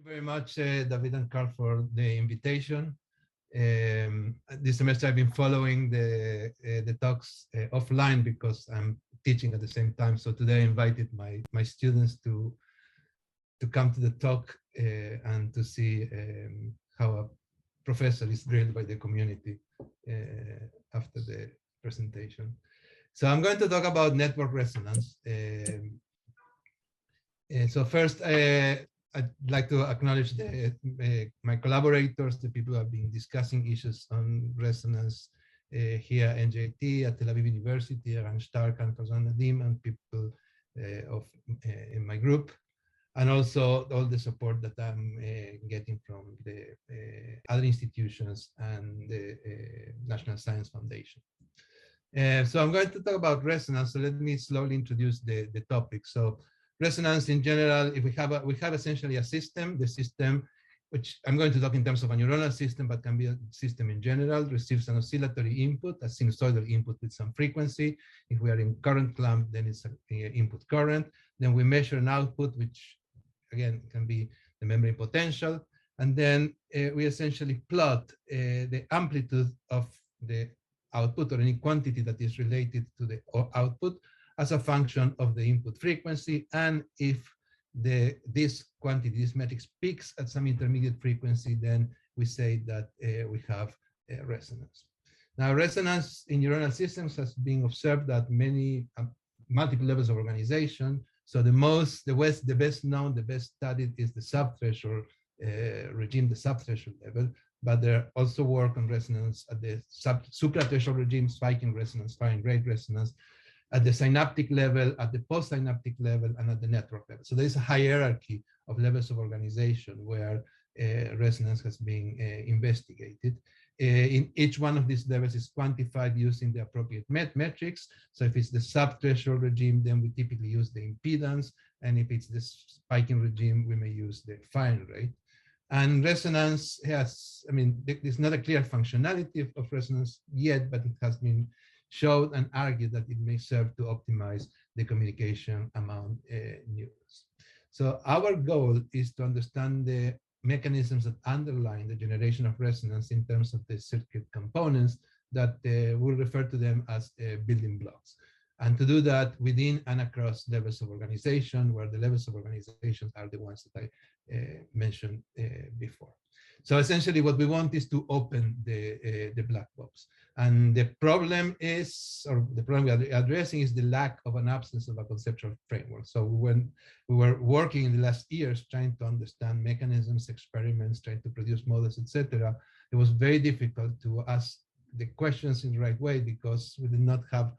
you very much, David and Carl, for the invitation. This semester I've been following the talks offline because I'm teaching at the same time. So today I invited my students to come to the talk and to see how a professor is drilled by the community after the presentation. So I'm going to talk about network resonance. So first, I'd like to acknowledge my collaborators, the people who have been discussing issues on resonance here at NJT, at Tel Aviv University, Eran Stark and Fazan Nadim, and people in my group, and also all the support that I'm getting from the other institutions and the National Science Foundation. So I'm going to talk about resonance. So let me slowly introduce the topic. So resonance in general, if we have essentially a system, the system, which I'm going to talk in terms of a neuronal system, but can be a system in general, receives an oscillatory input, a sinusoidal input with some frequency. If we are in current clamp, then it's an input current. Then we measure an output, which again can be the membrane potential. And then we essentially plot the amplitude of the output or any quantity that is related to the output as a function of the input frequency. And if this quantity, this matrix peaks at some intermediate frequency, then we say that we have resonance. Now, resonance in neuronal systems has been observed at many multiple levels of organization. So the best known, the best studied is the subthreshold regime, the subthreshold level. But there also work on resonance at the suprathreshold regime, spiking resonance, firing rate resonance, at the synaptic level, at the postsynaptic level, and at the network level. So there is a hierarchy of levels of organization where resonance has been investigated. In each one of these levels is quantified using the appropriate metrics. So if it's the subthreshold regime, then we typically use the impedance. And if it's the spiking regime, we may use the firing rate. And resonance has, there's not a clear functionality of resonance yet, but it has been showed and argued that it may serve to optimize the communication among neurons. So our goal is to understand the mechanisms that underlie the generation of resonance in terms of the circuit components that we'll refer to them as building blocks. And to do that within and across levels of organization, where the levels of organizations are the ones that I mentioned before. So essentially what we want is to open the black box. And the problem is, or the problem we are addressing is the lack of an absence of a conceptual framework. So when we were working in the last years trying to understand mechanisms, experiments, trying to produce models, etc., it was very difficult to ask the questions in the right way because we did not have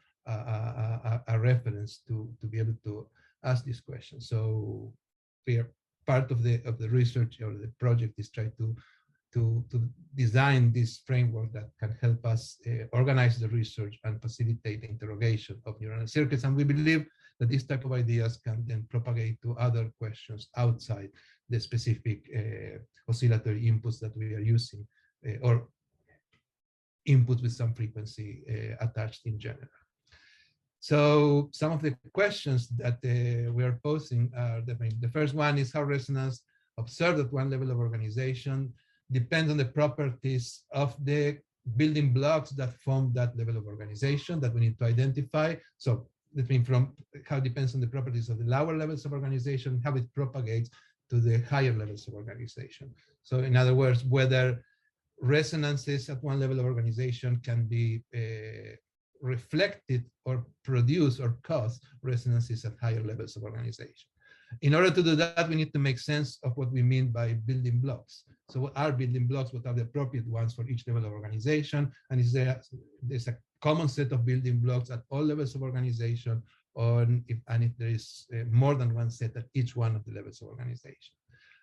a reference to be able to ask these questions. So we are part of the research or the project is try to design this framework that can help us organize the research and facilitate the interrogation of neuronal circuits. And we believe that this type of ideas can then propagate to other questions outside the specific oscillatory inputs that we are using or inputs with some frequency attached in general. So some of the questions that we are posing are the first one is how resonance observed at one level of organization depends on the properties of the building blocks that form that level of organization that we need to identify. So that means from how it depends on the properties of the lower levels of organization, how it propagates to the higher levels of organization. So in other words, whether resonances at one level of organization can be reflected or produce or cause resonances at higher levels of organization. In order to do that, we need to make sense of what we mean by building blocks. So what are building blocks? What are the appropriate ones for each level of organization? And is there's a common set of building blocks at all levels of organization, or if there is more than one set at each one of the levels of organization.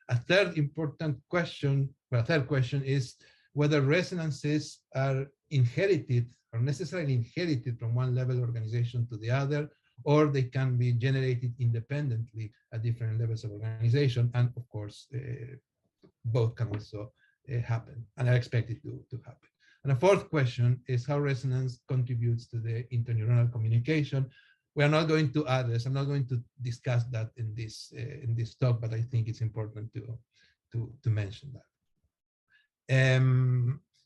A third important question, well, a third question is whether resonances are inherited or necessarily inherited from one level organization to the other, or they can be generated independently at different levels of organization. And of course, both can also happen and are expected to happen. And a fourth question is how resonance contributes to the interneuronal communication. We are not going to address, I'm not going to discuss that in this talk, but I think it's important to mention that.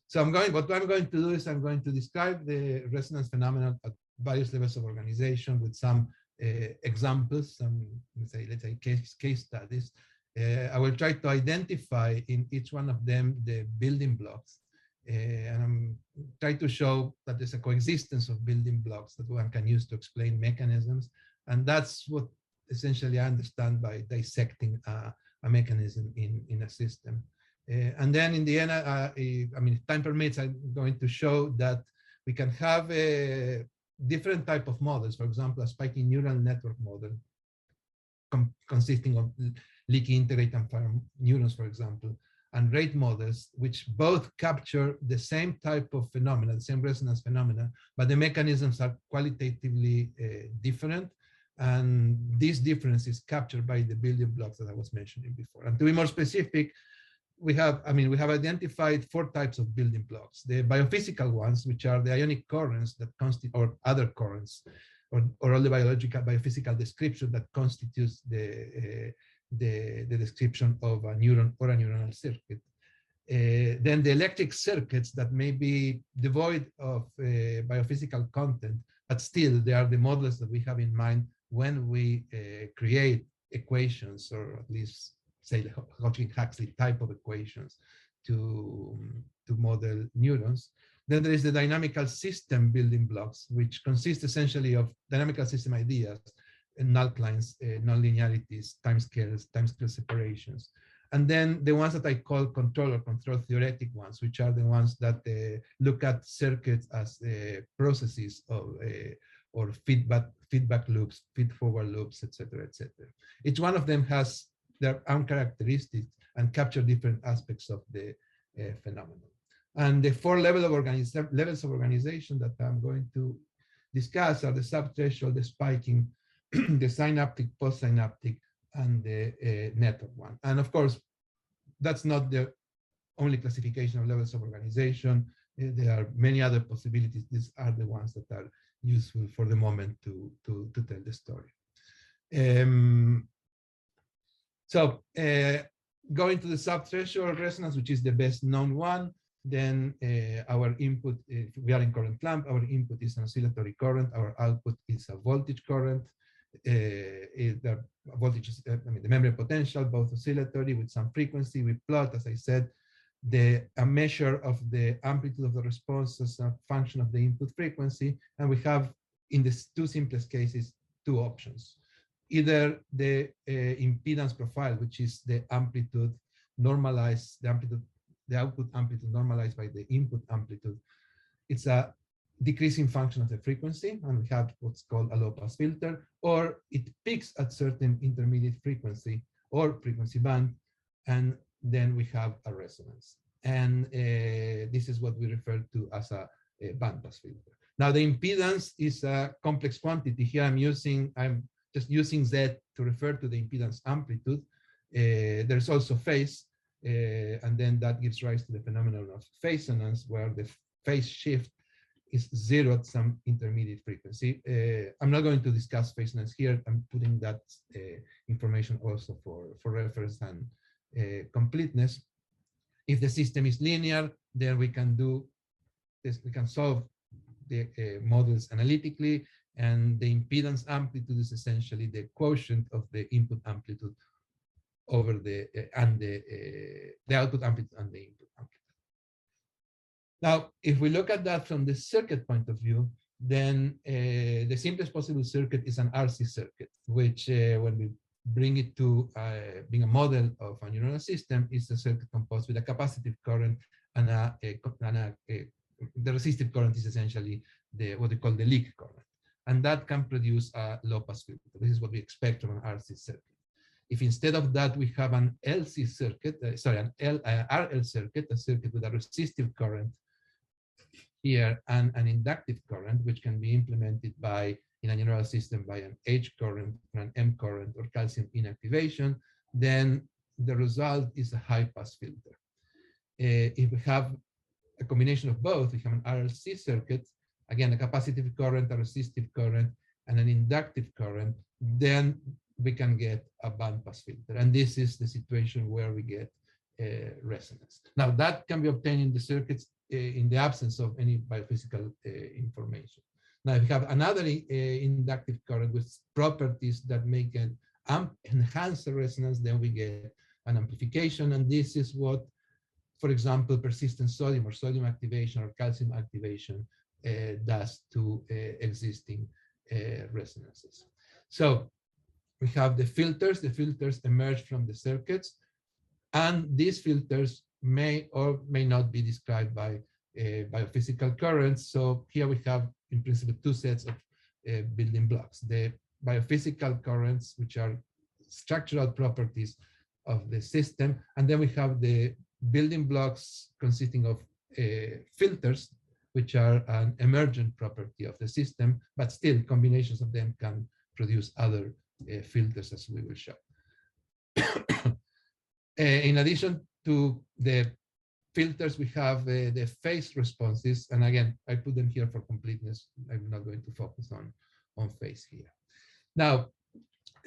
So what I'm going to do is I'm going to describe the resonance phenomenon at various levels of organization with some examples, some let's say case studies. I will try to identify in each one of them the building blocks, and I'm trying to show that there's a coexistence of building blocks that one can use to explain mechanisms, and that's what essentially I understand by dissecting a mechanism in a system. And then in the end, I mean, if time permits, I'm going to show that we can have a different type of models. For example, a spiking neural network model consisting of leaky integrate and fire neurons, for example, and rate models, which both capture the same type of phenomena, the same resonance phenomena, but the mechanisms are qualitatively different. And this difference is captured by the building blocks that I was mentioning before. And to be more specific, we have identified 4 types of building blocks. The biophysical ones, which are the ionic currents that constitute, or other currents, or all the biological biophysical description that constitutes the description of a neuron or a neuronal circuit. Then the electric circuits that may be devoid of biophysical content, but still they are the models that we have in mind when we create equations, or at least say the Hodgkin-Huxley type of equations to model neurons. Then there is the dynamical system building blocks, which consist essentially of dynamical system ideas, nullines, nonlinearities, timescale separations. And then the ones that I call control theoretic ones, which are the ones that look at circuits as processes of or feedback loops, feed-forward loops, etc., etc. Each one of them has their own characteristics and capture different aspects of the phenomenon. And the 4 levels of organization that I'm going to discuss are the subthreshold, the spiking, the synaptic, postsynaptic, and the network one. And of course, that's not the only classification of levels of organization. There are many other possibilities. These are the ones that are useful for the moment to tell the story. So going to the subthreshold resonance, which is the best known one, then our input, if we are in current clamp, our input is an oscillatory current, our output is a voltage current. The voltage is, the memory potential, both oscillatory with some frequency. We plot, as I said, a measure of the amplitude of the response as a function of the input frequency. And we have, in the 2 simplest cases, 2 options. Either the impedance profile, which is the amplitude normalized, the output amplitude normalized by the input amplitude. It's a decreasing function of the frequency, and we have what's called a low-pass filter, or it peaks at certain intermediate frequency or frequency band, and then we have a resonance. And this is what we refer to as a bandpass filter. Now, the impedance is a complex quantity. Here I'm just using Z to refer to the impedance amplitude. There's also phase, and then that gives rise to the phenomenon of phasonance, where the phase shift is 0 at some intermediate frequency. I'm not going to discuss phasonance here. I'm putting that information also for reference and completeness. If the system is linear, then we can do this. We can solve the models analytically, and the impedance amplitude is essentially the quotient of the input amplitude over the output amplitude and the input amplitude. Now, if we look at that from the circuit point of view, then the simplest possible circuit is an RC circuit, which when we bring it to being a model of a neuronal system, is a circuit composed with a capacitive current and the resistive current is essentially what we call the leak current. And that can produce a low-pass filter. This is what we expect from an RC circuit. If instead of that we have an LC circuit, an RL circuit, a circuit with a resistive current here and an inductive current, which can be implemented in a neural system by an H current, an M current, or calcium inactivation, then the result is a high-pass filter. If we have a combination of both, we have an RLC circuit, again, a capacitive current, a resistive current, and an inductive current, then we can get a bandpass filter. And this is the situation where we get resonance. Now that can be obtained in the circuits in the absence of any biophysical information. Now, if you have another inductive current with properties that make it enhance the resonance, then we get an amplification. And this is what, for example, persistent sodium or sodium activation or calcium activation does to existing resonances. So we have the filters emerge from the circuits, and these filters may or may not be described by biophysical currents. So here we have, in principle, two sets of building blocks: the biophysical currents, which are structural properties of the system, and then we have the building blocks consisting of filters, which are an emergent property of the system, but still combinations of them can produce other filters, as we will show. In addition to the filters, we have the phase responses. And again, I put them here for completeness. I'm not going to focus on phase here. Now,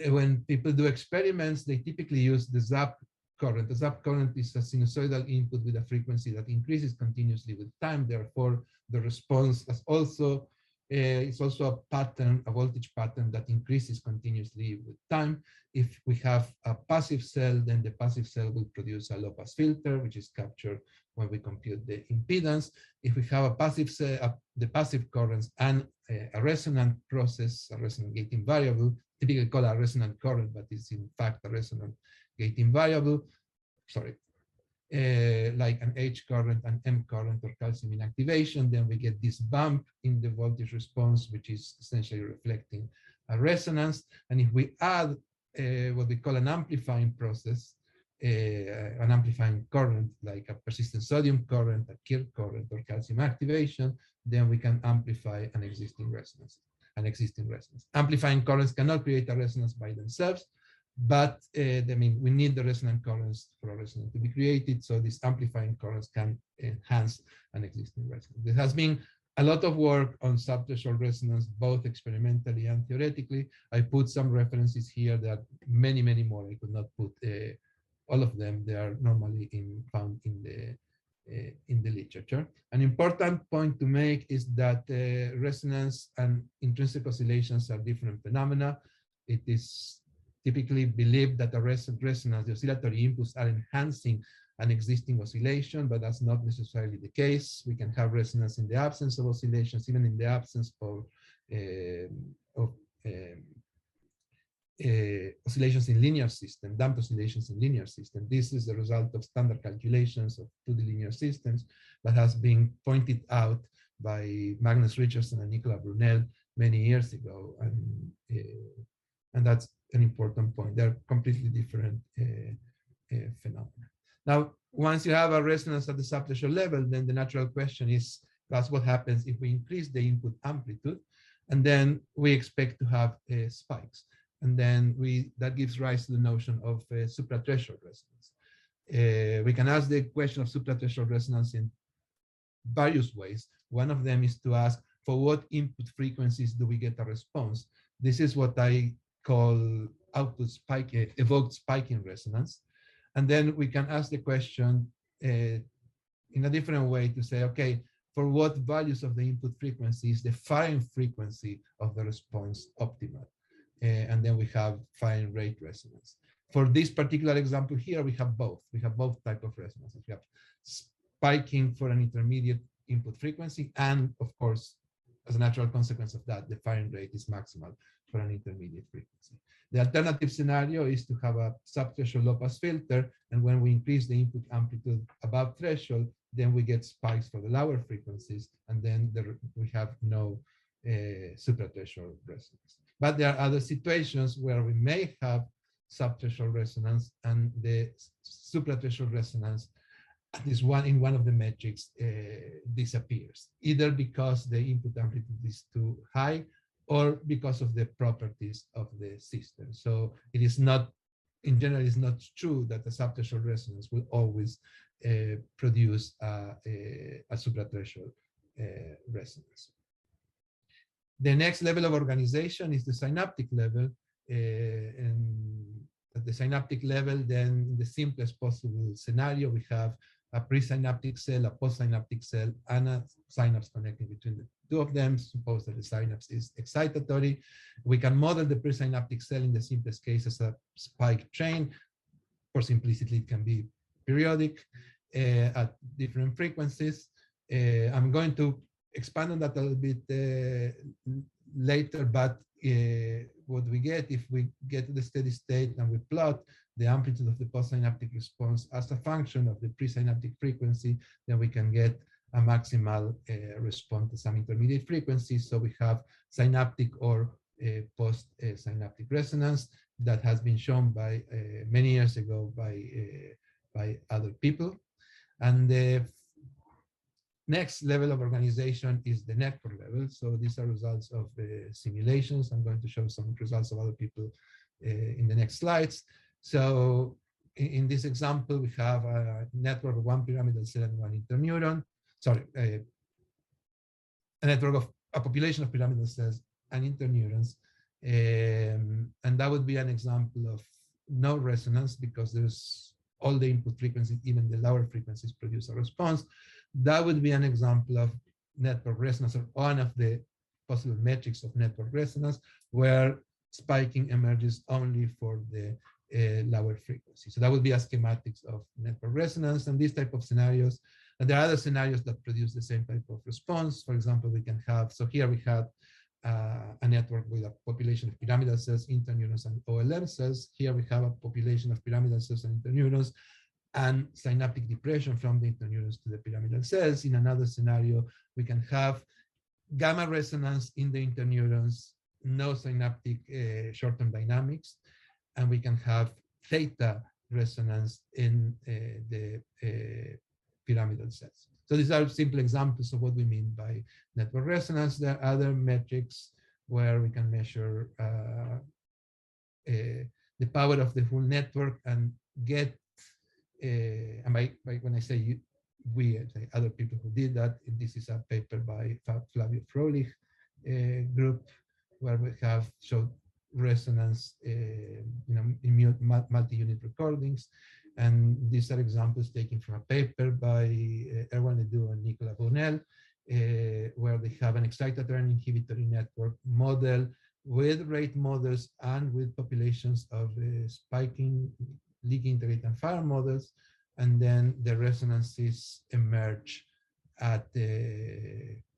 when people do experiments, they typically use the ZAP current. The ZAP current is a sinusoidal input with a frequency that increases continuously with time. Therefore, the response is also a pattern, a voltage pattern that increases continuously with time. If we have a passive cell, then the passive cell will produce a low-pass filter, which is captured when we compute the impedance. If we have a passive cell, the passive currents and a resonant process, a resonant gating variable, typically called a resonant current, but it's in fact a resonant gating variable, like an H current, an M current, or calcium inactivation, then we get this bump in the voltage response, which is essentially reflecting a resonance. And if we add what we call an amplifying process, an amplifying current, like a persistent sodium current, a Kirk current, or calcium activation, then we can amplify an existing resonance. Amplifying currents cannot create a resonance by themselves, but I mean, we need the resonant currents for a resonance to be created. So these amplifying currents can enhance an existing resonance. There has been a lot of work on subthreshold resonance, both experimentally and theoretically. I put some references here that many, many more. I could not put all of them. They are normally found in the literature. An important point to make is that resonance and intrinsic oscillations are different phenomena. It is typically believed that the resonance, the oscillatory inputs are enhancing an existing oscillation, but that's not necessarily the case. We can have resonance in the absence of oscillations, even in the absence of oscillations in linear system, damped oscillations in linear system. This is the result of standard calculations of 2D linear systems that has been pointed out by Magnus Richardson and Nicola Brunel many years ago. And that's an important point. They're completely different phenomena. Now, once you have a resonance at the subthreshold level, then the natural question is, that's what happens if we increase the input amplitude, and then we expect to have spikes. And then that gives rise to the notion of suprathreshold resonance. We can ask the question of suprathreshold resonance in various ways. One of them is to ask, for what input frequencies do we get a response? This is what I call output spike, evoked spiking resonance. And then we can ask the question in a different way to say, okay, for what values of the input frequency is the firing frequency of the response optimal? And then we have firing rate resonance. For this particular example here, we have both. We have both types of resonances. We have spiking for an intermediate input frequency, and of course, as a natural consequence of that, the firing rate is maximal for an intermediate frequency. The alternative scenario is to have a subthreshold low-pass filter, and when we increase the input amplitude above threshold, then we get spikes for the lower frequencies, and then we have no suprathreshold resonance. But there are other situations where we may have subthreshold resonance, and the suprathreshold resonance in one of the metrics disappears, either because the input amplitude is too high or because of the properties of the system. So it is not, in general, it's not true that the subthreshold resonance will always produce a suprathreshold resonance. The next level of organization is the synaptic level. And at the synaptic level, then in the simplest possible scenario, we have a presynaptic cell, a postsynaptic cell, and a synapse connecting between the two of them. Suppose that the synapse is excitatory. We can model the presynaptic cell in the simplest case as a spike train. For simplicity, it can be periodic at different frequencies. I'm going to expand on that a little bit later, but what we get if we get to the steady state and we plot the amplitude of the postsynaptic response as a function of the presynaptic frequency, then we can get a maximal response to some intermediate frequency. So we have synaptic or post-synaptic resonance that has been shown by many years ago by other people. And the next level of organization is the network level. So these are results of simulations. I'm going to show some results of other people in the next slides. So in this example, we have a network of one pyramidal cell and one interneuron. Sorry, a network of a population of pyramidal cells and interneurons. And that would be an example of no resonance because there's all the input frequencies, even the lower frequencies, produce a response. That would be an example of network resonance, or one of the possible metrics of network resonance, where spiking emerges only for the lower frequency. So that would be a schematics of network resonance and these type of scenarios. And there are other scenarios that produce the same type of response. For example, we can have, so here we had a network with a population of pyramidal cells, interneurons, and OLM cells. Here we have a population of pyramidal cells and interneurons and synaptic depression from the interneurons to the pyramidal cells. In another scenario, we can have gamma resonance in the interneurons, no synaptic short-term dynamics, and we can have theta resonance in the pyramidal cells. So these are simple examples of what we mean by network resonance. There are other metrics where we can measure the power of the whole network and get, and by when I say we, I say other people who did that, this is a paper by Flavio Frolich group, where we have showed resonance in multi-unit recordings. And these are examples taken from a paper by Erwan Ledoux and Nicolas Brunel, where they have an excitatory and inhibitory network model with rate models and with populations of spiking, leaking, integrate, and fire models. And then the resonances emerge at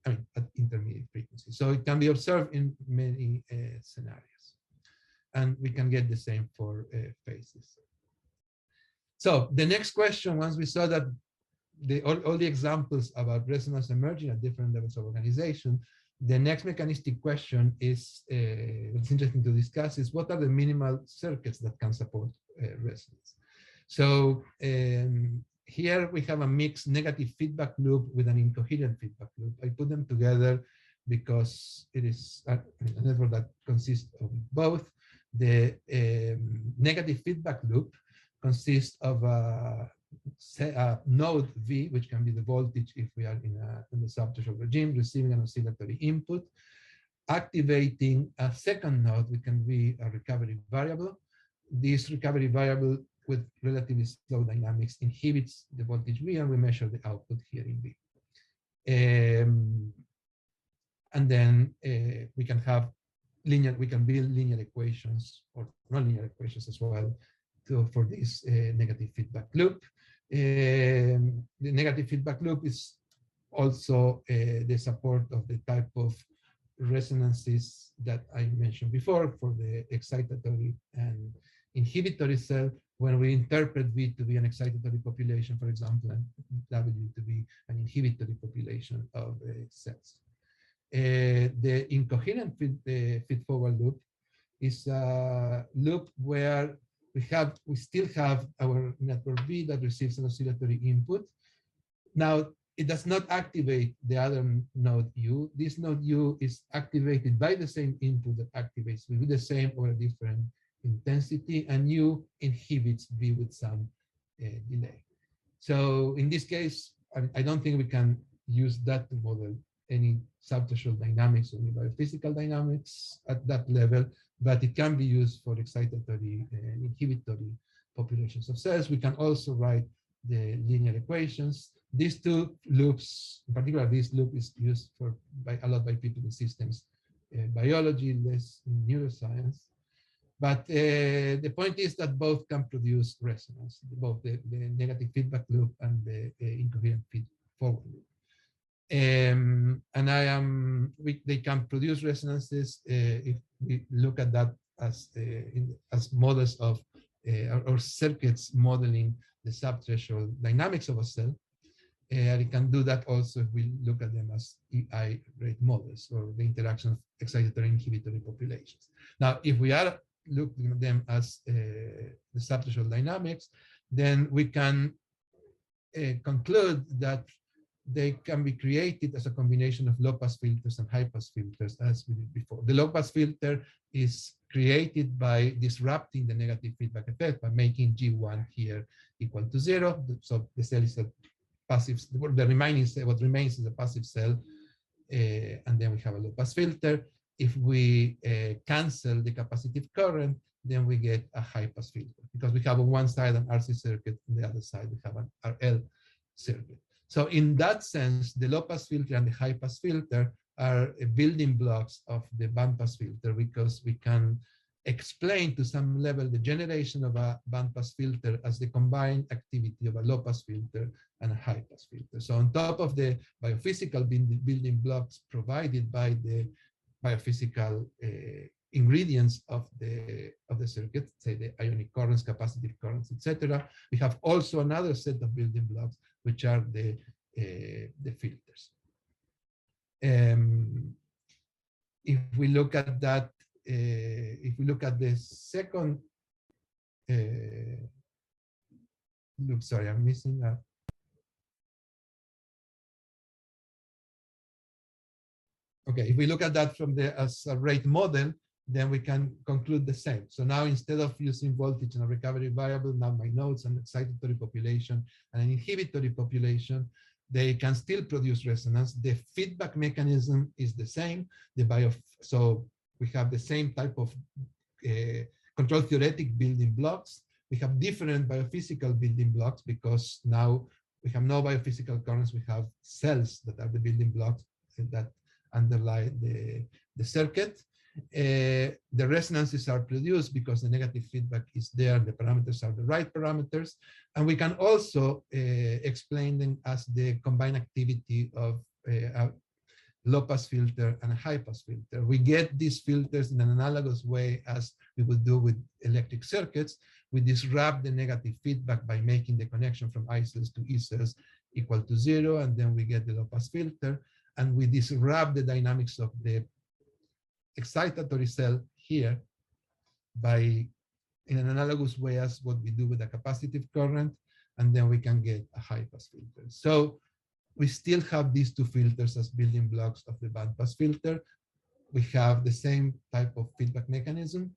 at intermediate frequencies. So it can be observed in many scenarios. And we can get the same for phases. So the next question, once we saw that all the examples about resonance emerging at different levels of organization, the next mechanistic question is, what's interesting to discuss is what are the minimal circuits that can support resonance? So here we have a mixed negative feedback loop with an incoherent feedback loop. I put them together because it is a network that consists of both. The negative feedback loop consists of a node V, which can be the voltage if we are in the subthreshold regime, receiving an oscillatory input, activating a second node, which can be a recovery variable. This recovery variable with relatively slow dynamics inhibits the voltage V, and we measure the output here in V. And then we can have we can build linear equations or nonlinear equations as well for this negative feedback loop. The negative feedback loop is also the support of the type of resonances that I mentioned before for the excitatory and inhibitory cell, when we interpret V to be an excitatory population, for example, and W to be an inhibitory population of cells. The incoherent feed-forward loop is a loop where we still have our network V that receives an oscillatory input. Now, it does not activate the other node U. This node U is activated by the same input that activates V with the same or a different intensity, and U inhibits V with some delay. So in this case, I don't think we can use that to model any subthreshold dynamics or any biophysical dynamics at that level, but it can be used for excitatory and inhibitory populations of cells. We can also write the linear equations. These two loops, in particular, this loop is used a lot by people in systems biology, less in neuroscience. But the point is that both can produce resonance, both the negative feedback loop and the incoherent feed-forward loop. And they can produce resonances if we look at that as models of or circuits modeling the subthreshold dynamics of a cell. And it can do that also if we look at them as EI rate models or the interaction of excitatory inhibitory populations. Now, if we are looking at them as the subthreshold dynamics, then we can conclude that they can be created as a combination of low-pass filters and high-pass filters, as we did before. The low-pass filter is created by disrupting the negative feedback effect by making G1 here equal to 0. So the cell is a passive, the remaining cell, what remains is a passive cell, and then we have a low-pass filter. If we cancel the capacitive current, then we get a high-pass filter, because we have on one side an RC circuit, on the other side we have an RL circuit. So in that sense, the low-pass filter and the high-pass filter are building blocks of the bandpass filter, because we can explain to some level the generation of a bandpass filter as the combined activity of a low-pass filter and a high-pass filter. So on top of the biophysical building blocks provided by the biophysical ingredients of the circuit, say the ionic currents, capacitive currents, etc., we have also another set of building blocks, which are the filters. If we look at that, if we look at the second look, sorry, I'm missing that. Okay, if we look at that from as a rate model, then we can conclude the same. So now, instead of using voltage and a recovery variable, now my nodes and excitatory population and an inhibitory population, they can still produce resonance. The feedback mechanism is the same. So we have the same type of control theoretic building blocks. We have different biophysical building blocks, because now we have no biophysical currents. We have cells that are the building blocks that underlie the circuit. The resonances are produced because the negative feedback is there. The parameters are the right parameters. And we can also explain them as the combined activity of a low-pass filter and a high-pass filter. We get these filters in an analogous way as we would do with electric circuits. We disrupt the negative feedback by making the connection from I cells to E cells equal to 0, and then we get the low-pass filter. And we disrupt the dynamics of the excitatory cell here by, in an analogous way as what we do with a capacitive current, and then we can get a high-pass filter. So we still have these two filters as building blocks of the bandpass filter. We have the same type of feedback mechanism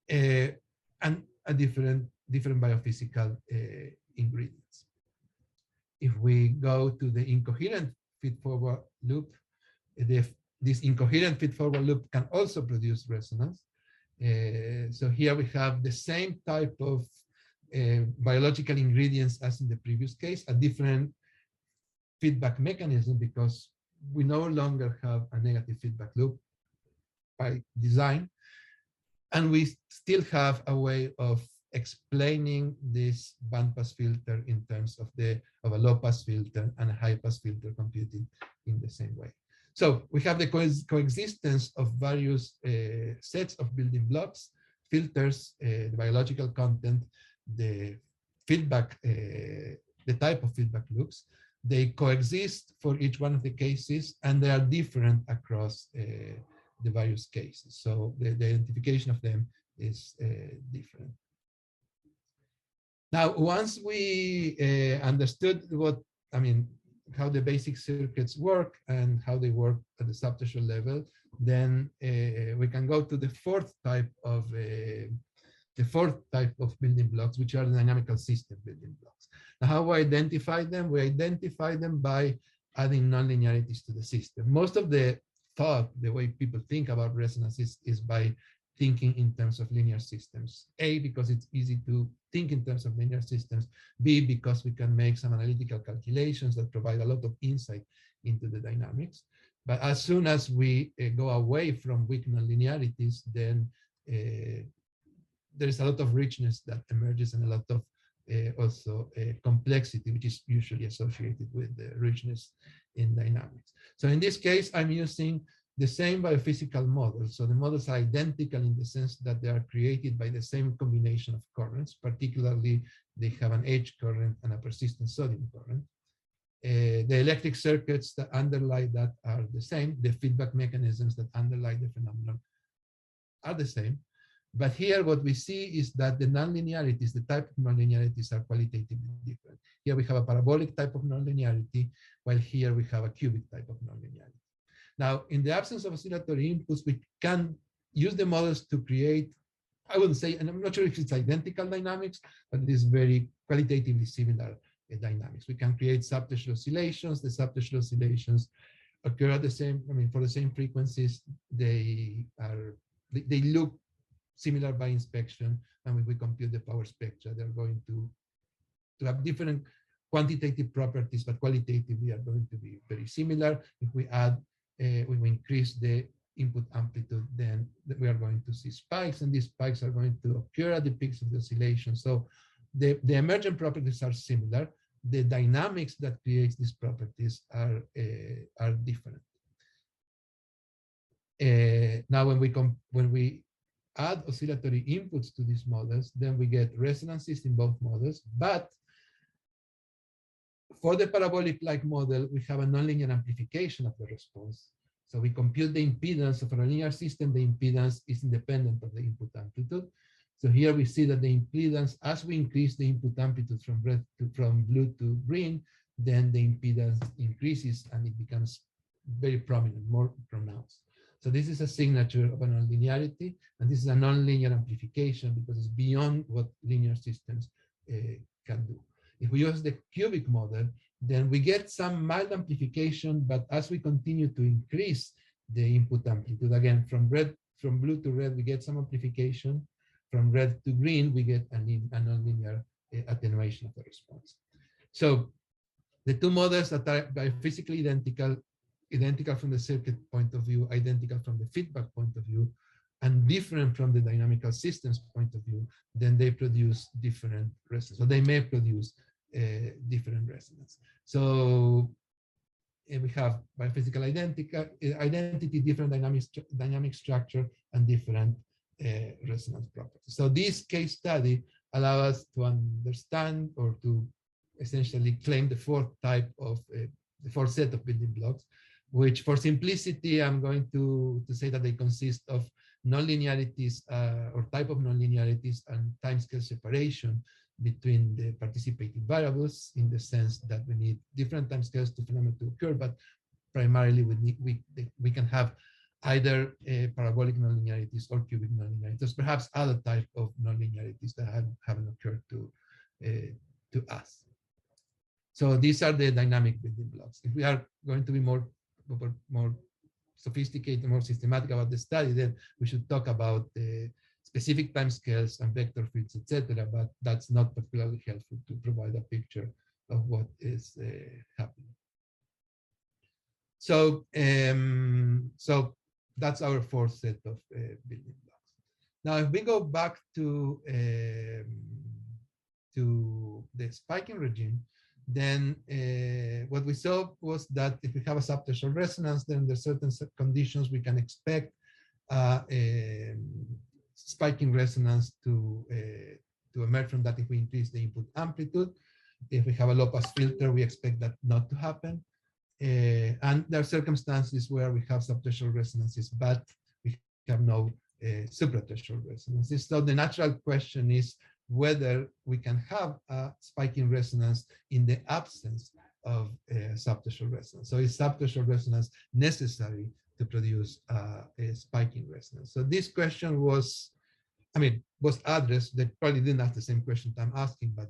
and a different biophysical ingredients. If we go to the incoherent feed-forward loop, this incoherent feed-forward loop can also produce resonance. So here we have the same type of biological ingredients as in the previous case, a different feedback mechanism, because we no longer have a negative feedback loop by design. And we still have a way of explaining this bandpass filter in terms of a low-pass filter and a high-pass filter computed in the same way. So we have the coexistence of various sets of building blocks, filters, the biological content, the feedback, the type of feedback loops. They coexist for each one of the cases, and they are different across the various cases. So the identification of them is different. Now, once we understood how the basic circuits work and how they work at the subthreshold level, then we can go to the fourth type of building blocks, which are the dynamical system building blocks. Now, how we identify them? We identify them by adding nonlinearities to the system. Most of the thought, the way people think about resonance is by thinking in terms of linear systems. A, because it's easy to think in terms of linear systems. B, because we can make some analytical calculations that provide a lot of insight into the dynamics. But as soon as we go away from weak nonlinearities, then there is a lot of richness that emerges and a lot of also complexity, which is usually associated with the richness in dynamics. So in this case, I'm using the same biophysical models. So the models are identical in the sense that they are created by the same combination of currents. Particularly, they have an H current and a persistent sodium current. The electric circuits that underlie that are the same. The feedback mechanisms that underlie the phenomenon are the same. But here what we see is that the nonlinearities, the type of nonlinearities, are qualitatively different. Here we have a parabolic type of nonlinearity, while here we have a cubic type of nonlinearity. Now, in the absence of oscillatory inputs, we can use the models to create, I wouldn't say, and I'm not sure if it's identical dynamics, but it is very qualitatively similar dynamics. We can create subthreshold oscillations. The subthreshold oscillations occur at the same, for the same frequencies. They look similar by inspection, and when we compute the power spectra, they're going to have different quantitative properties, but qualitatively are going to be very similar. If we add, we increase the input amplitude, then we are going to see spikes, and these spikes are going to occur at the peaks of the oscillation. So the emergent properties are similar. The dynamics that creates these properties are different. Now, when we add oscillatory inputs to these models, then we get resonances in both models. But for the parabolic-like model, we have a nonlinear amplification of the response. So we compute the impedance of a linear system. The impedance is independent of the input amplitude. So here we see that the impedance, as we increase the input amplitude from blue to green, then the impedance increases and it becomes very prominent, more pronounced. So this is a signature of a nonlinearity, and this is a nonlinear amplification because it's beyond what linear systems can do. If we use the cubic model, then we get some mild amplification, but as we continue to increase the input amplitude, again, from blue to red, we get some amplification. From red to green, we get a nonlinear attenuation of the response. So the two models that are physically identical from the circuit point of view, identical from the feedback point of view, and different from the dynamical systems point of view, then they produce different resonance. So they may produce different resonance. So we have biophysical identity, different dynamic structure, and different resonance properties. So this case study allows us to understand or to essentially claim the fourth type of the fourth set of building blocks, which for simplicity, I'm going to say that they consist of nonlinearities or type of nonlinearities and timescale separation between the participating variables, in the sense that we need different timescales to phenomena to occur, but primarily we can have either parabolic nonlinearities or cubic nonlinearities, perhaps other type of nonlinearities that haven't occurred to us. So these are the dynamic building blocks. If we are going to be more sophisticated, more systematic about the study, then we should talk about the specific timescales and vector fields, etc. But that's not particularly helpful to provide a picture of what is happening. So, so that's our fourth set of building blocks. Now, if we go back to the spiking regime, then what we saw was that if we have a subthreshold resonance, then under certain conditions we can expect spiking resonance to emerge from that if we increase the input amplitude. If we have a low-pass filter, we expect that not to happen. And there are circumstances where we have subthreshold resonances, but we have no suprathreshold resonances. So the natural question is whether we can have a spiking resonance in the absence of subthreshold resonance. So is subthreshold resonance necessary to produce a spiking resonance? So this question was addressed. They probably didn't ask the same question I'm asking, but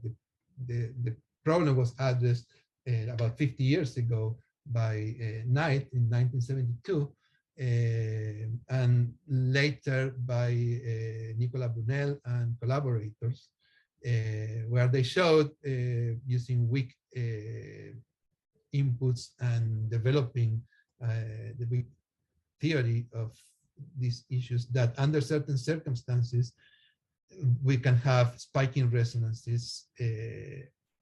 the problem was addressed about 50 years ago by Knight in 1972. and later by Nicolas Brunel and collaborators, where they showed using weak inputs and developing the weak theory of these issues, that under certain circumstances we can have spiking resonances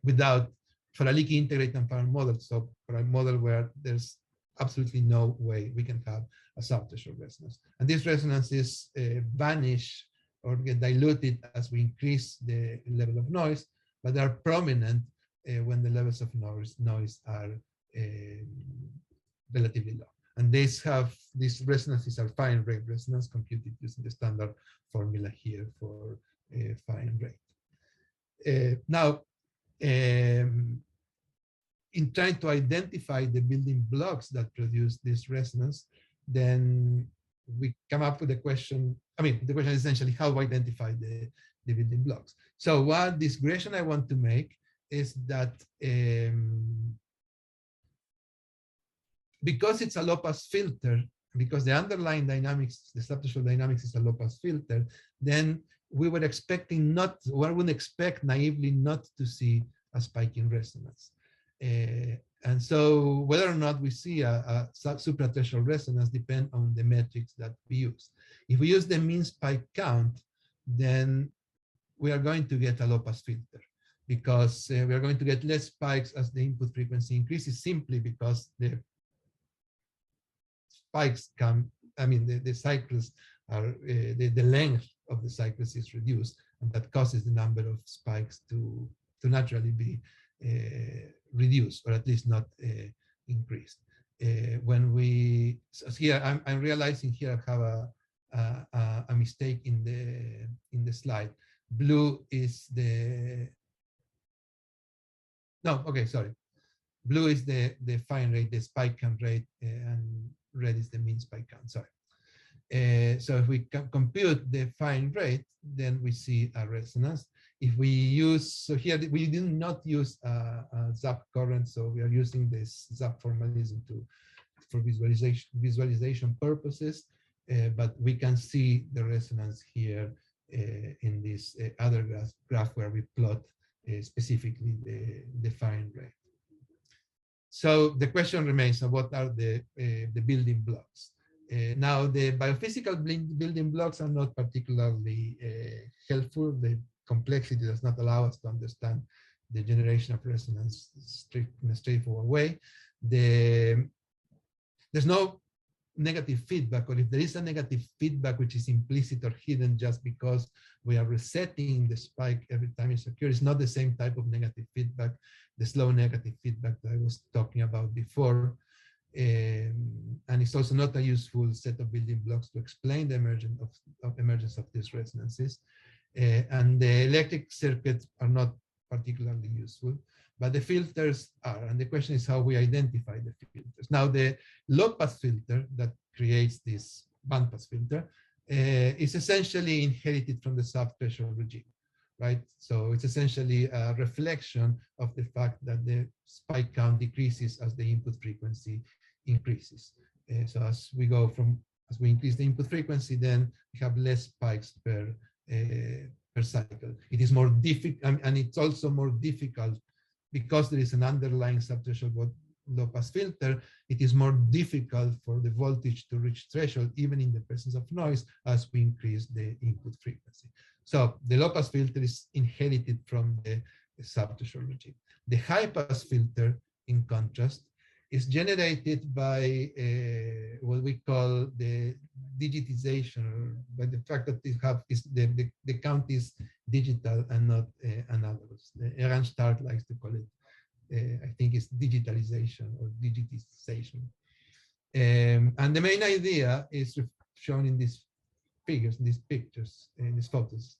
without, for a leaky integrate and parallel model. So for a model where there's absolutely no way we can have a subthreshold resonance. And these resonances vanish or get diluted as we increase the level of noise, but they are prominent when the levels of noise are relatively low. And these resonances are fine rate resonance computed using the standard formula here for fine rate. Now, in trying to identify the building blocks that produce this resonance, then we come up with the question. I mean, the question is essentially how to identify the building blocks. So what discretion I want to make is that because it's a low-pass filter, because the underlying dynamics, the subthreshold dynamics is a low-pass filter, then we were expecting not, one would expect naively not to see a spike in resonance. And so whether or not we see a suprathreshold resonance depend on the metrics that we use. If we use the mean spike count, then we are going to get a low-pass filter, because we are going to get less spikes as the input frequency increases, simply because the spikes come, I mean, the cycles are, the length of the cycles is reduced, and that causes the number of spikes to naturally be reduced, or at least not increased. When we, so here I'm realizing here I have a mistake in the slide. Blue is the, no, okay, sorry. Blue is the fine rate, the spike count rate, and red is the mean spike count, sorry. So if we compute the fine rate, then we see a resonance. If we use, so here we did not use a ZAP current, so we are using this ZAP formalism for visualization purposes, but we can see the resonance here in this other graph where we plot specifically the fine rate. So the question remains, what are the building blocks? Now, the biophysical building blocks are not particularly helpful. The complexity does not allow us to understand the generation of resonance in a straightforward way. There's no negative feedback, or if there is a negative feedback which is implicit or hidden just because we are resetting the spike every time it occurs, it's not the same type of negative feedback, the slow negative feedback that I was talking about before. And it's also not a useful set of building blocks to explain the emergence of these resonances. And the electric circuits are not particularly useful, but the filters are. And the question is how we identify the filters. Now, the low-pass filter that creates this bandpass filter is essentially inherited from the subthreshold regime, right? So it's essentially a reflection of the fact that the spike count decreases as the input frequency increases. So as we increase the input frequency, then we have less spikes per cycle. It is more difficult, and it's also more difficult because there is an underlying subthreshold low-pass filter. It is more difficult for the voltage to reach threshold, even in the presence of noise, as we increase the input frequency. So the low-pass filter is inherited from the subthreshold regime. The high-pass filter, in contrast, is generated by what we call the digitization, or by the fact that the count is digital and not analogous. Eran Stark likes to call it, I think it's digitalization or digitization. And the main idea is shown in these figures, in these pictures, in these photos,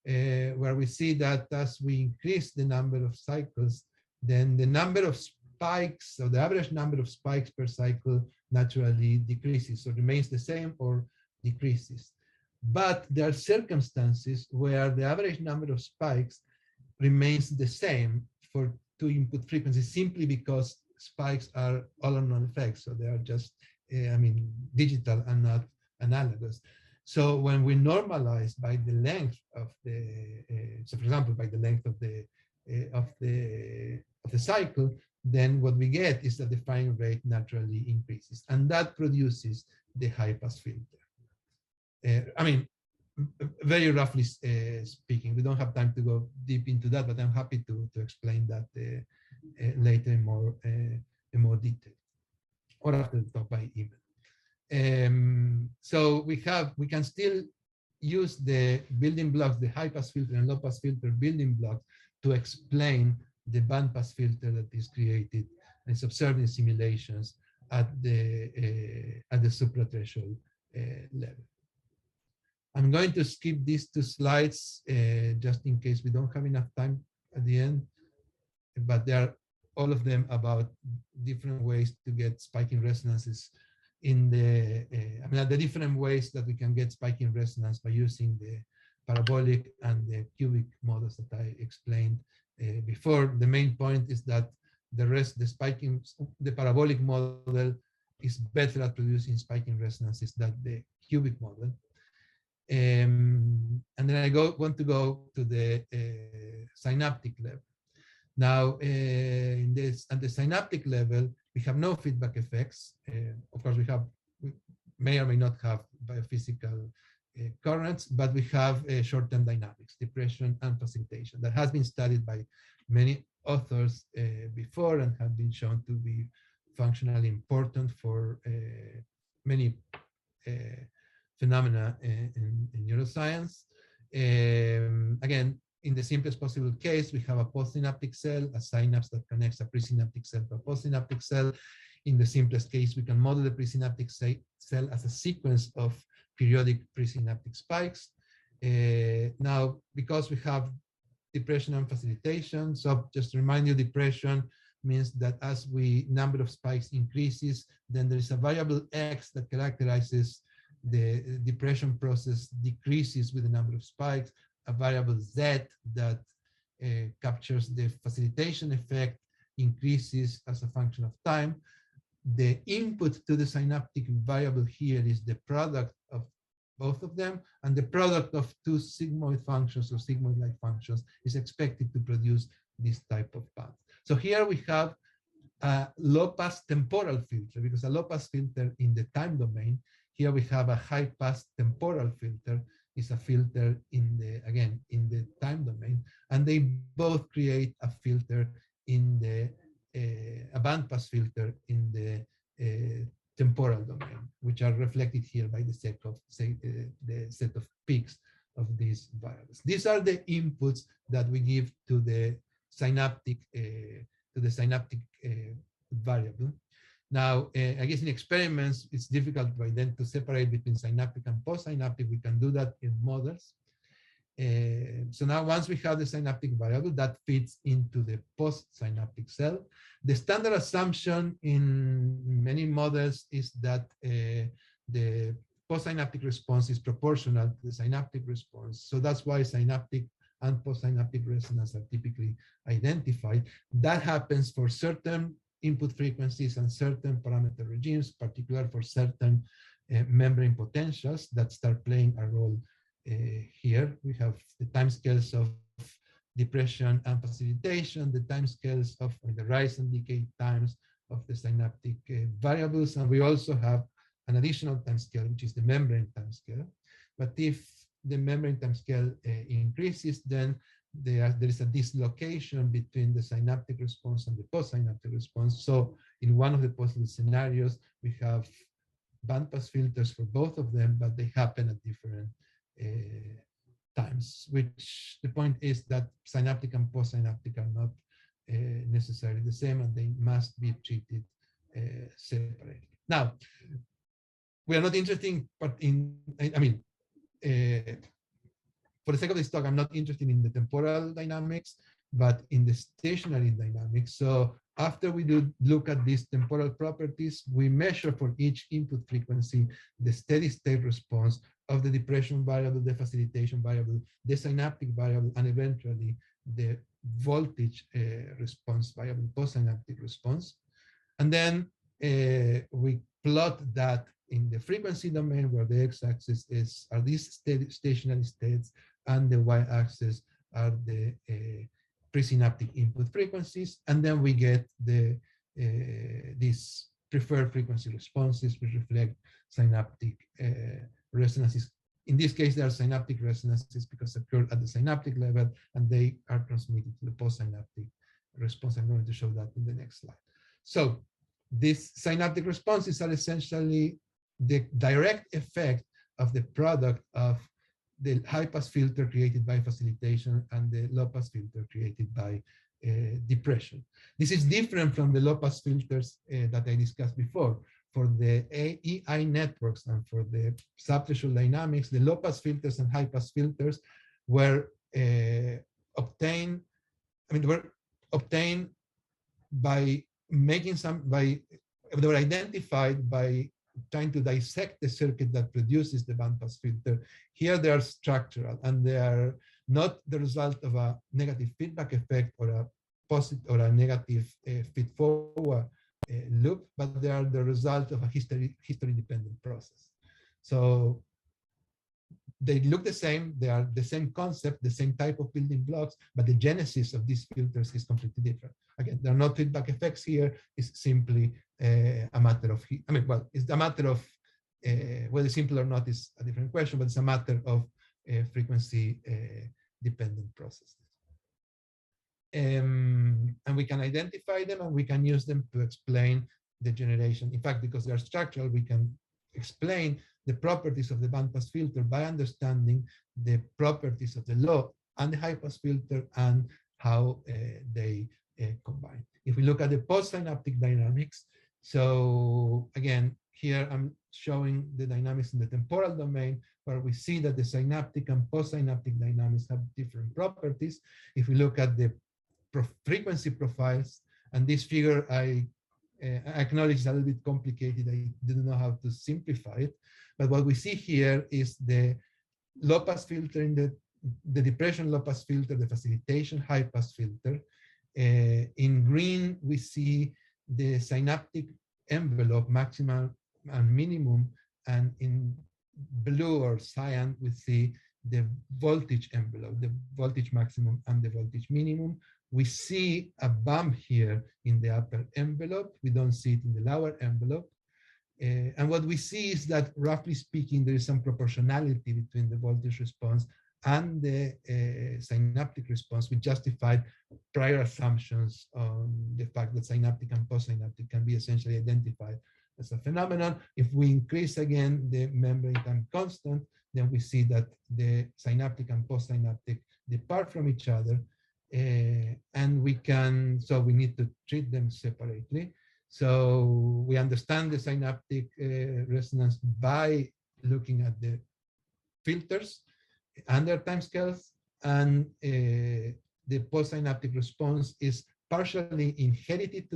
where we see that as we increase the number of cycles, then the number of spikes, so the average number of spikes per cycle naturally decreases, so remains the same or decreases. But there are circumstances where the average number of spikes remains the same for two input frequencies, simply because spikes are all or none effects, so they are just I mean, digital and not analogous. So when we normalize by the length of the, so for example, by the length of the cycle, then what we get is that the firing rate naturally increases, and that produces the high pass filter. I mean, very roughly speaking, we don't have time to go deep into that, but I'm happy to explain that later in more detail, or after the talk by email. So we can still use the building blocks, the high pass filter and low pass filter building blocks, to explain the band pass filter that is created and is observed in simulations at the subthreshold level. I'm going to skip these two slides just in case we don't have enough time at the end, but they are all of them about different ways to get spiking resonances in the, I mean, the different ways that we can get spiking resonance by using the parabolic and the cubic models that I explained before. The main point is that the parabolic model is better at producing spiking resonances than the cubic model. And then I want to go to the synaptic level. Now, at the synaptic level, we have no feedback effects. Of course, we may or may not have biophysical currents, but we have short-term dynamics, depression and facilitation, that has been studied by many authors before and have been shown to be functionally important for many phenomena in neuroscience. Again, in the simplest possible case, we have a postsynaptic cell, a synapse that connects a presynaptic cell to a postsynaptic cell. In the simplest case, we can model the presynaptic cell as a sequence of periodic presynaptic spikes. Now, because we have depression and facilitation, so just to remind you, depression means that as number of spikes increases, then there is a variable X that characterizes the depression process decreases with the number of spikes, a variable Z that captures the facilitation effect increases as a function of time. The input to the synaptic variable here is the product of both of them, and the product of two sigmoid functions or sigmoid-like functions is expected to produce this type of path. So here we have a low-pass temporal filter, because a low-pass filter in the time domain. Here we have a high-pass temporal filter, is a filter in the time domain, and they both create a filter in the a bandpass filter in the temporal domain, which are reflected here by the set of peaks of these variables. These are the inputs that we give to the synaptic variable. Now, I guess in experiments, it's difficult to separate between synaptic and postsynaptic. We can do that in models. So now once we have the synaptic variable, that fits into the postsynaptic cell. The standard assumption in many models is that the postsynaptic response is proportional to the synaptic response. So that's why synaptic and postsynaptic resonance are typically identified. That happens for certain input frequencies and certain parameter regimes, particularly for certain membrane potentials that start playing a role here. We have the timescales of depression and facilitation, the timescales of the rise and decay times of the synaptic variables, and we also have an additional timescale, which is the membrane timescale. But if the membrane timescale increases, then there is a dislocation between the synaptic response and the postsynaptic response. So in one of the possible scenarios, we have bandpass filters for both of them, but they happen at different times, which the point is that synaptic and postsynaptic are not necessarily the same, and they must be treated separately. Now, we are not interested for the sake of this talk, I'm not interested in the temporal dynamics, but in the stationary dynamics. So after we look at these temporal properties, we measure for each input frequency the steady state response of the depression variable, the facilitation variable, the synaptic variable, and eventually the voltage response variable, postsynaptic response. And then we plot that in the frequency domain, where the x-axis are these stationary states, and the y-axis are the presynaptic input frequencies, and then we get these preferred frequency responses, which reflect synaptic resonances. In this case, they are synaptic resonances because they occur at the synaptic level, and they are transmitted to the postsynaptic response. I'm going to show that in the next slide. So these synaptic responses are essentially the direct effect of the product of the high-pass filter created by facilitation and the low-pass filter created by depression. This is different from the low-pass filters that I discussed before. For the EI networks and for the subthreshold dynamics, the low-pass filters and high-pass filters were obtained by making they were identified by trying to dissect the circuit that produces the bandpass filter. Here they are structural, and they are not the result of a negative feedback effect or a positive or a negative feed-forward loop, but they are the result of a history-dependent process. So they look the same, they are the same concept, the same type of building blocks, but the genesis of these filters is completely different. Again, there are no feedback effects here. It's simply a matter of, it's a matter of whether simple or not is a different question, but it's a matter of frequency dependent processes. And we can identify them, and we can use them to explain the generation. In fact, because they are structural, we can explain the properties of the bandpass filter by understanding the properties of the low and the high-pass filter and how they combine. If we look at the postsynaptic dynamics, so again, here I'm showing the dynamics in the temporal domain, where we see that the synaptic and postsynaptic dynamics have different properties. If we look at the frequency profiles, and this figure I acknowledge is a little bit complicated. I didn't know how to simplify it. But what we see here is the low-pass filter in the depression low-pass filter, the facilitation high-pass filter. In green, we see the synaptic envelope, maximal and minimum. And in blue or cyan, we see the voltage envelope, the voltage maximum and the voltage minimum. We see a bump here in the upper envelope. We don't see it in the lower envelope. And what we see is that, roughly speaking, there is some proportionality between the voltage response and the synaptic response, which justified prior assumptions on the fact that synaptic and postsynaptic can be essentially identified as a phenomenon. If we increase again the membrane time constant, then we see that the synaptic and postsynaptic depart from each other. And so we need to treat them separately. So we understand the synaptic resonance by looking at the filters and their timescales, and the postsynaptic response is partially inherited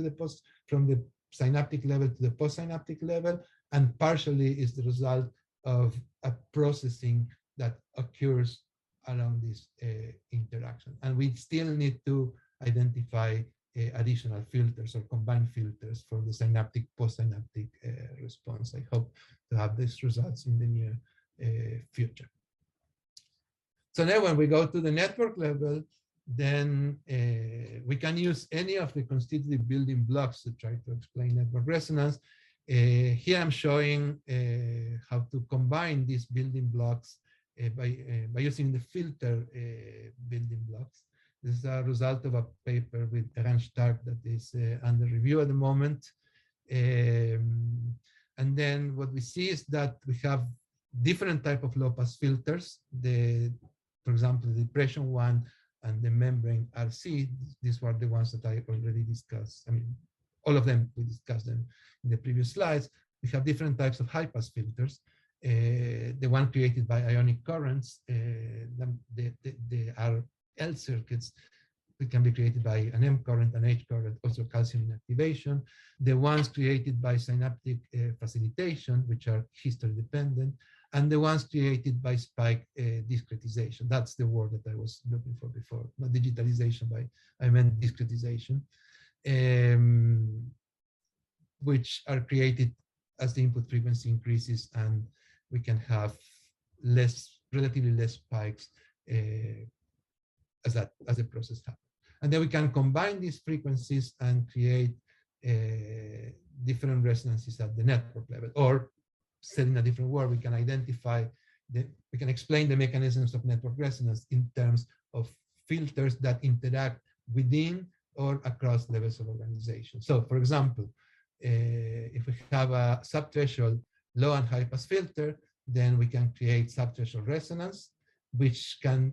from the synaptic level to the postsynaptic level, and partially is the result of a processing that occurs around this interaction. And we still need to identify additional filters or combined filters for the synaptic postsynaptic response. I hope to have these results in the near future. So now when we go to the network level, then we can use any of the constitutive building blocks to try to explain network resonance. Here I'm showing how to combine these building blocks by using the filter building blocks. This is a result of a paper with Eran Stark that is under review at the moment. And then what we see is that we have different type of low-pass filters. For example, the depression one and the membrane RC, these were the ones that I already discussed. I mean, all of them, we discussed them in the previous slides. We have different types of high-pass filters. The one created by ionic currents, the RL circuits, it can be created by an M current, an H current, also calcium inactivation. The ones created by synaptic facilitation, which are history dependent, and the ones created by spike discretization. That's the word that I was looking for before, not digitalization, I meant discretization. which are created as the input frequency increases, and we can have relatively less spikes as the process happens. And then we can combine these frequencies and create different resonances at the network level. Or said in a different word, we can we can explain the mechanisms of network resonance in terms of filters that interact within or across levels of organization. So for example, if we have a subthreshold low and high pass filter, then we can create subthreshold resonance, which can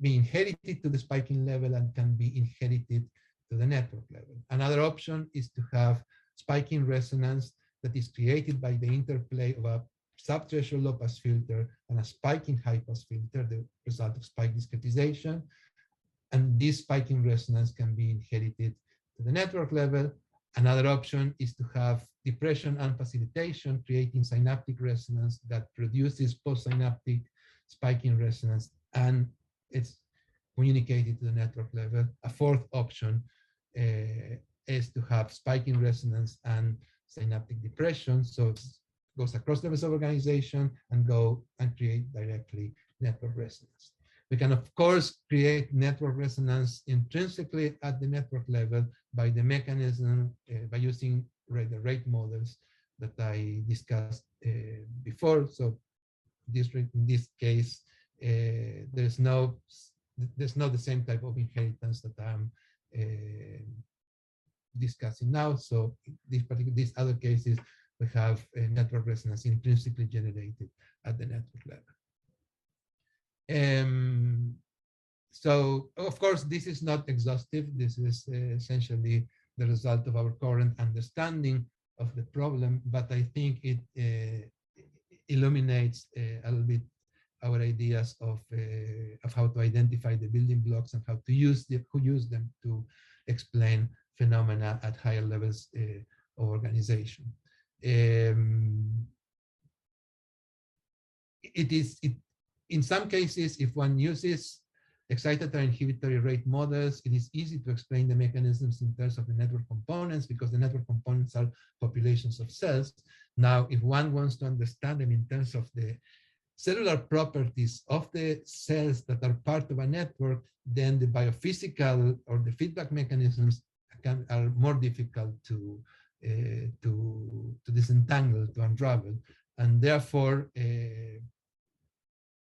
be inherited to the spiking level and can be inherited to the network level. Another option is to have spiking resonance that is created by the interplay of a subthreshold low pass filter and a spiking high pass filter, the result of spike discretization. And this spiking resonance can be inherited to the network level. Another option is to have depression and facilitation, creating synaptic resonance that produces postsynaptic spiking resonance, and it's communicated to the network level. A fourth option is to have spiking resonance and synaptic depression, so it goes across levels of organization and create directly network resonance. We can, of course, create network resonance intrinsically at the network level by the mechanism, by using the rate models that I discussed before. So in this case, there's not the same type of inheritance that I'm discussing now. So these other cases, we have a network resonance intrinsically generated at the network level. So of course, this is not exhaustive. This is essentially the result of our current understanding of the problem, but I think it illuminates a little bit our ideas of how to identify the building blocks and how to use them to explain phenomena at higher levels of organization. In some cases, if one uses excitatory inhibitory rate models, it is easy to explain the mechanisms in terms of the network components, because the network components are populations of cells. Now, if one wants to understand them in terms of the cellular properties of the cells that are part of a network, then the biophysical or the feedback mechanisms are more difficult to disentangle, to unravel, and therefore,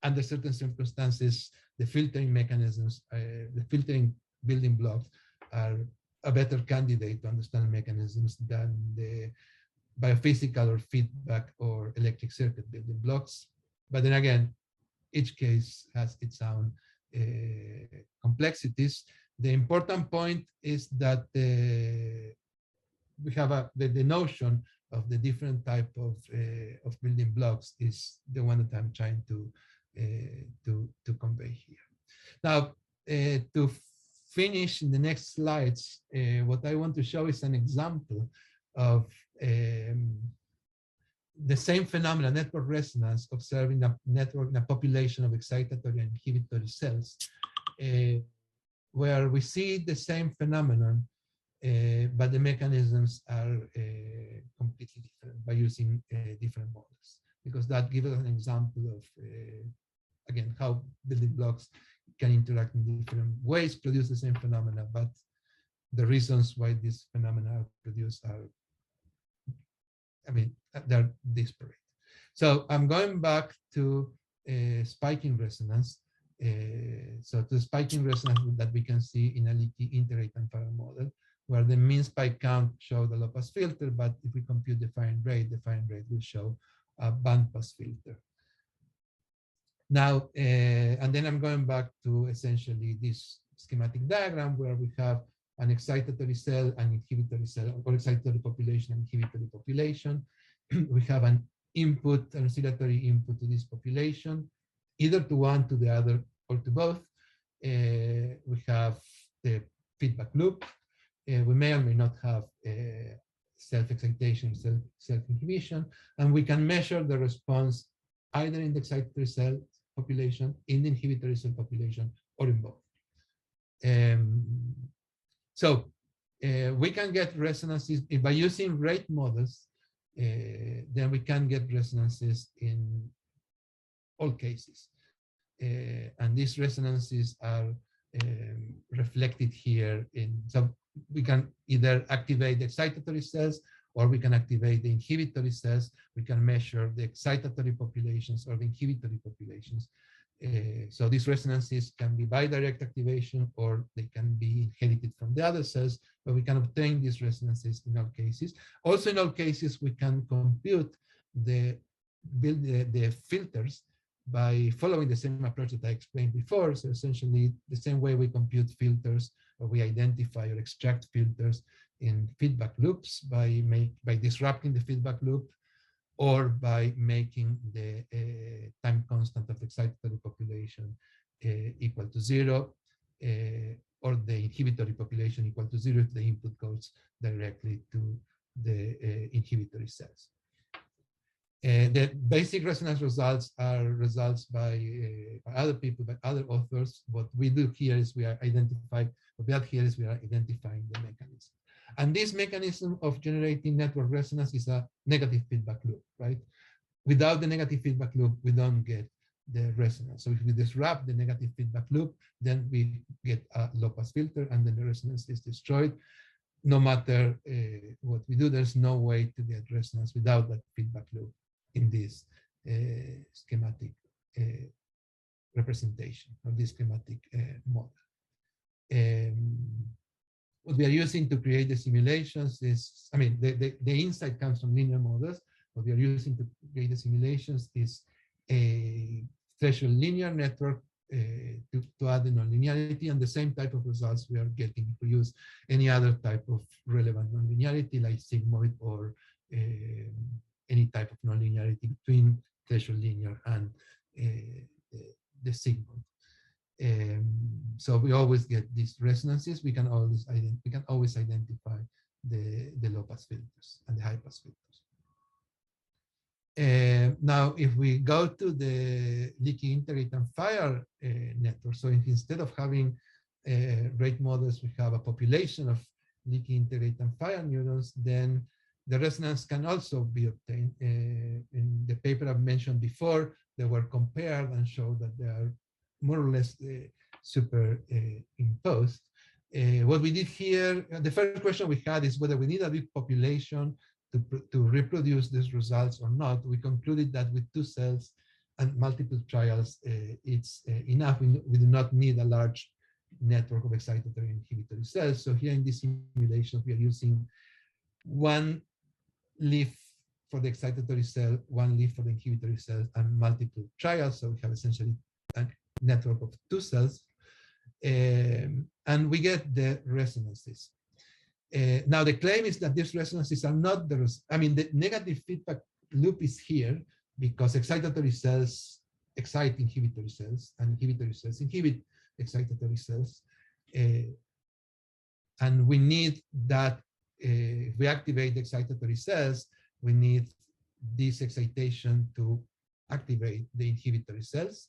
under certain circumstances, the filtering mechanisms, the filtering building blocks are a better candidate to understand mechanisms than the biophysical or feedback or electric circuit building blocks. But then again, each case has its own complexities. The important point is that we have the notion of the different type of building blocks is the one that I'm trying to convey here. Now, to finish in the next slides, what I want to show is an example of the same phenomena, network resonance, observed in a population of excitatory and inhibitory cells, where we see the same phenomenon, but the mechanisms are completely different by using different models, because that gives us an example of, again, how building blocks can interact in different ways, produce the same phenomena, but the reasons why these phenomena are produced are, they're disparate. So I'm going back to spiking resonance. So to spiking resonance that we can see in a leaky interrate and fire model, where the mean spike count show the low pass filter, but if we compute the firing rate will show a band pass filter. Now, and then I'm going back to essentially this schematic diagram where we have an excitatory cell, an inhibitory cell, or excitatory population, and inhibitory population. We have an input, an oscillatory input to this population, either to one, to the other, or to both. We have the feedback loop. We may or may not have self-excitation, self-inhibition, and we can measure the response either in the excitatory cell population, in the inhibitory cell population, or in both. So We can get resonances by using rate models. Then we can get resonances in all cases. And these resonances are reflected here so we can either activate the excitatory cells or we can activate the inhibitory cells. We can measure the excitatory populations or the inhibitory populations. So these resonances can be bidirect activation or they can be inherited from the other cells, but we can obtain these resonances in all cases. Also in all cases, we can compute the filters by following the same approach that I explained before. So essentially the same way we compute filters or we identify or extract filters in feedback loops by disrupting the feedback loop or by making the time constant of the excitatory population equal to 0 or the inhibitory population equal to 0 if the input goes directly to the inhibitory cells. The basic resonance results are results by other people, by other authors. What we do here is we are identifying the mechanism. And this mechanism of generating network resonance is a negative feedback loop, right? Without the negative feedback loop, we don't get the resonance. So if we disrupt the negative feedback loop, then we get a low-pass filter and then the resonance is destroyed. No matter what we do, there's no way to get resonance without that feedback loop in this schematic representation or this schematic model. What we are using to create the simulations is, I mean, the insight comes from linear models. What we are using to create the simulations is a threshold linear network to add the nonlinearity, and the same type of results we are getting if we use any other type of relevant nonlinearity like sigmoid or any type of nonlinearity between threshold linear and the sigmoid. So we always get these resonances. We can always identify the low pass filters and the high pass filters. Now, if we go to the leaky integrate and fire network, so if instead of having rate models, we have a population of leaky integrate and fire neurons, then the resonance can also be obtained. In the paper I've mentioned before, they were compared and showed that they are more or less superimposed. What we did here, the first question we had is whether we need a big population to reproduce these results or not. We concluded that with 2 cells and multiple trials, it's enough. We do not need a large network of excitatory and inhibitory cells. So here in this simulation, we are using 1 leaf for the excitatory cell, 1 leaf for the inhibitory cell, and multiple trials. So we have essentially a network of 2 cells. And we get the resonances. Now the claim is that these resonances are not the negative feedback loop is here because excitatory cells excite inhibitory cells and inhibitory cells inhibit excitatory cells. And we need that, if we activate the excitatory cells, we need this excitation to activate the inhibitory cells.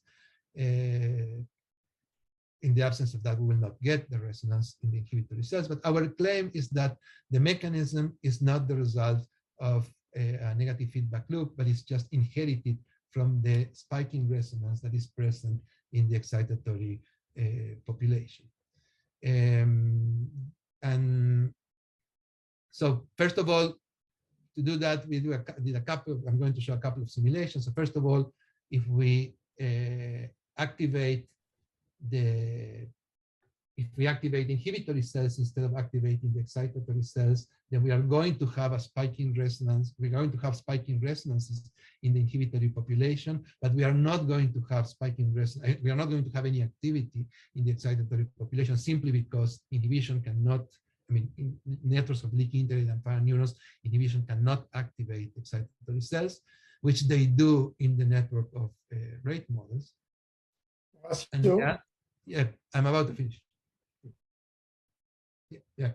In the absence of that, we will not get the resonance in the inhibitory cells. But our claim is that the mechanism is not the result of a negative feedback loop, but it's just inherited from the spiking resonance that is present in the excitatory population. And so first of all, to do that, we did a couple, I'm going to show a couple of simulations. So first of all, if we activate inhibitory cells instead of activating the excitatory cells, then we are going to have a spiking resonance. We're going to have spiking resonances in the inhibitory population, but we are not going to have spiking resonance. We are not going to have any activity in the excitatory population simply because inhibition cannot, in networks of leaky integrate and fire neurons, inhibition cannot activate excitatory cells, which they do in the network of rate models. And yeah, I'm about to finish. Yeah.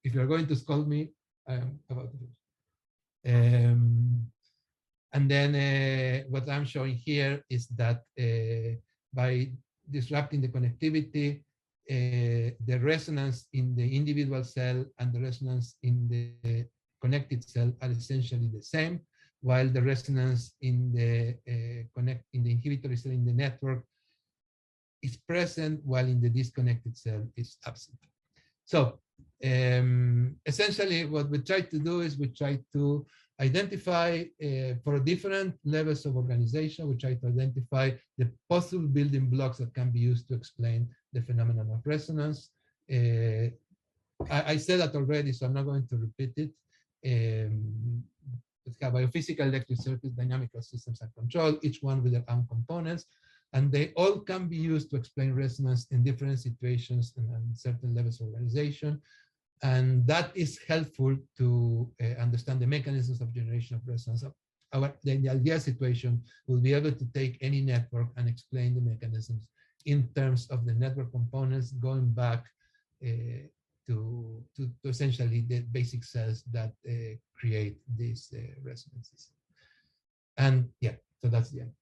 If you're going to scold me, I am about to finish. And then what I'm showing here is that by disrupting the connectivity, the resonance in the individual cell and the resonance in the connected cell are essentially the same, while the resonance in the inhibitory cell in the network is present, while in the disconnected cell is absent. So essentially what we try to do is we try to identify for different levels of organization, we try to identify the possible building blocks that can be used to explain the phenomenon of resonance. I said that already, so I'm not going to repeat it. We have biophysical electric circuits, dynamical systems and control, each one with their own components, and they all can be used to explain resonance in different situations and certain levels of organization. And that is helpful to understand the mechanisms of generation of resonance. The ideal situation will be able to take any network and explain the mechanisms in terms of the network components, going back to essentially the basic cells that create these resonances. And yeah, so that's the end.